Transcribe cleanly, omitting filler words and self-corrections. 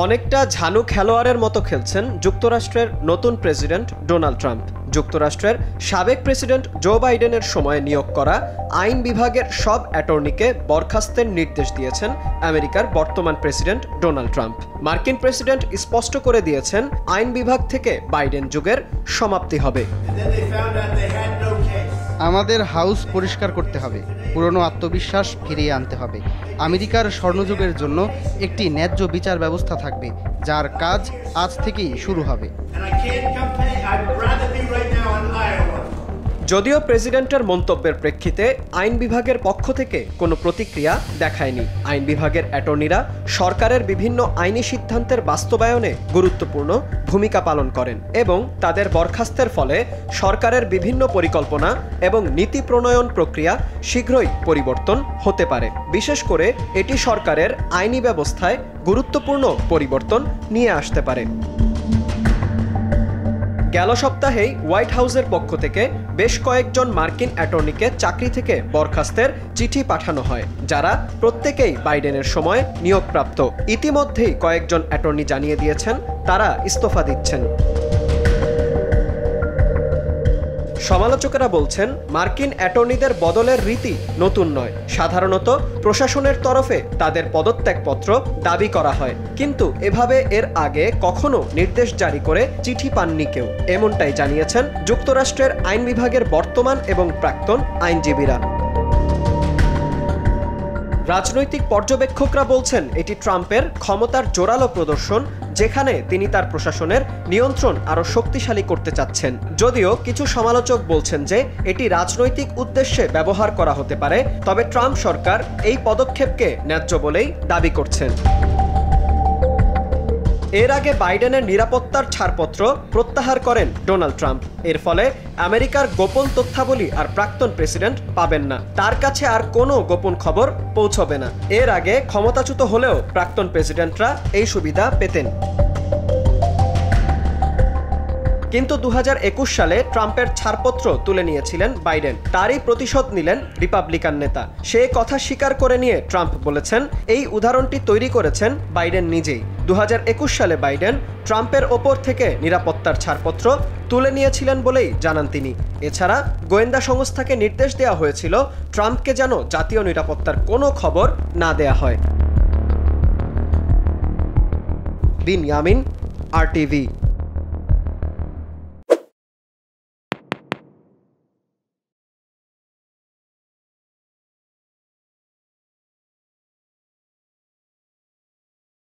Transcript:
অনেকটা ঝানু খেলোয়াড়ের মতো খেলছেন যুক্তরাষ্ট্রের নতুন প্রেসিডেন্ট ডোনাল্ড ট্রাম্প। যুক্তরাষ্ট্রের সাবেক প্রেসিডেন্ট জো বাইডেনের সময় নিয়োগ করা আইন বিভাগের সব অ্যাটর্নিকে বরখাস্তের নির্দেশ দিয়েছেন আমেরিকার বর্তমান প্রেসিডেন্ট ডোনাল্ড ট্রাম্প। মার্কিন প্রেসিডেন্ট স্পষ্ট করে দিয়েছেন আইন বিভাগ থেকে বাইডেন যুগের সমাপ্তি হবে। আমাদের হাউস পরিষ্কার করতে হবে, পুরনো আত্মবিশ্বাস ফিরিয়ে আনতে হবে। আমেরিকার স্বর্ণযুগের জন্য একটি ন্যায্য বিচার ব্যবস্থা থাকবে, যার কাজ আজ থেকেই শুরু হবে। যদিও প্রেসিডেন্টের মন্তব্যের প্রেক্ষিতে আইন বিভাগের পক্ষ থেকে কোনো প্রতিক্রিয়া দেখায়নি। আইন বিভাগের অ্যাটর্নিরা সরকারের বিভিন্ন আইনি সিদ্ধান্তের বাস্তবায়নে গুরুত্বপূর্ণ ভূমিকা পালন করেন এবং তাদের বরখাস্তের ফলে সরকারের বিভিন্ন পরিকল্পনা এবং নীতি প্রণয়ন প্রক্রিয়া শীঘ্রই পরিবর্তন হতে পারে। বিশেষ করে এটি সরকারের আইনি ব্যবস্থায় গুরুত্বপূর্ণ পরিবর্তন নিয়ে আসতে পারে। গেল সপ্তাহেই হোয়াইট হাউসের পক্ষ থেকে বেশ কয়েকজন মার্কিন অ্যাটর্নিকে চাকরি থেকে বরখাস্তের চিঠি পাঠানো হয়, যারা প্রত্যেকেই বাইডেনের সময় নিয়োগপ্রাপ্ত। ইতিমধ্যেই কয়েকজন অ্যাটর্নি জানিয়ে দিয়েছেন তারা ইস্তফা দিচ্ছেন। সমালোচকেরা বলছেন মার্কিন অ্যাটর্নিদের বদলের রীতি নতুন নয়। সাধারণত প্রশাসনের তরফে তাদের পদত্যাগপত্র দাবি করা হয়, কিন্তু এভাবে এর আগে কখনো নির্দেশ জারি করে চিঠি পাননি কেউ, এমনটাই জানিয়েছেন যুক্তরাষ্ট্রের আইন বিভাগের বর্তমান এবং প্রাক্তন আইনজীবীরা। রাজনৈতিক পর্যবেক্ষকরা বলছেন এটি ট্রাম্পের ক্ষমতার জোরালো প্রদর্শন, যেখানে তিনি তার প্রশাসনের নিয়ন্ত্রণ আরও শক্তিশালী করতে চাচ্ছেন। যদিও কিছু সমালোচক বলছেন যে এটি রাজনৈতিক উদ্দেশ্যে ব্যবহার করা হতে পারে, তবে ট্রাম্প সরকার এই পদক্ষেপকে ন্যায্য বলেই দাবি করছেন। এর আগে বাইডেনের নিরাপত্তার ছাড়পত্র প্রত্যাহার করেন ডোনাল্ড ট্রাম্প। এর ফলে আমেরিকার গোপন তথ্যাবলী আর প্রাক্তন প্রেসিডেন্ট পাবেন না, তার কাছে আর কোনো গোপন খবর পৌঁছবে না। এর আগে ক্ষমতাচ্যুত হলেও প্রাক্তন প্রেসিডেন্টরা এই সুবিধা পেতেন। কিন্তু 2021 সালে ট্রাম্পের ছাড়পত্র তুলে নিয়েছিলেন বাইডেন। তারই প্রতিশোধ নিলেন রিপাবলিকান নেতা। সে কথা স্বীকার করে নিয়ে ট্রাম্প বলেছেন এই উদাহরণটি তৈরি করেছেন বাইডেন নিজেই। 2021 সালে বাইডেন ট্রাম্পের ওপর থেকে নিরাপত্তার ছাড়পত্র তুলে নিয়েছিলেন বলেই জানান তিনি। এছাড়া গোয়েন্দা সংস্থাকে নির্দেশ দেওয়া হয়েছিল ট্রাম্পকে যেন জাতীয় নিরাপত্তার কোনো খবর না দেয়া হয়। বিন ইয়ামিন, RTV।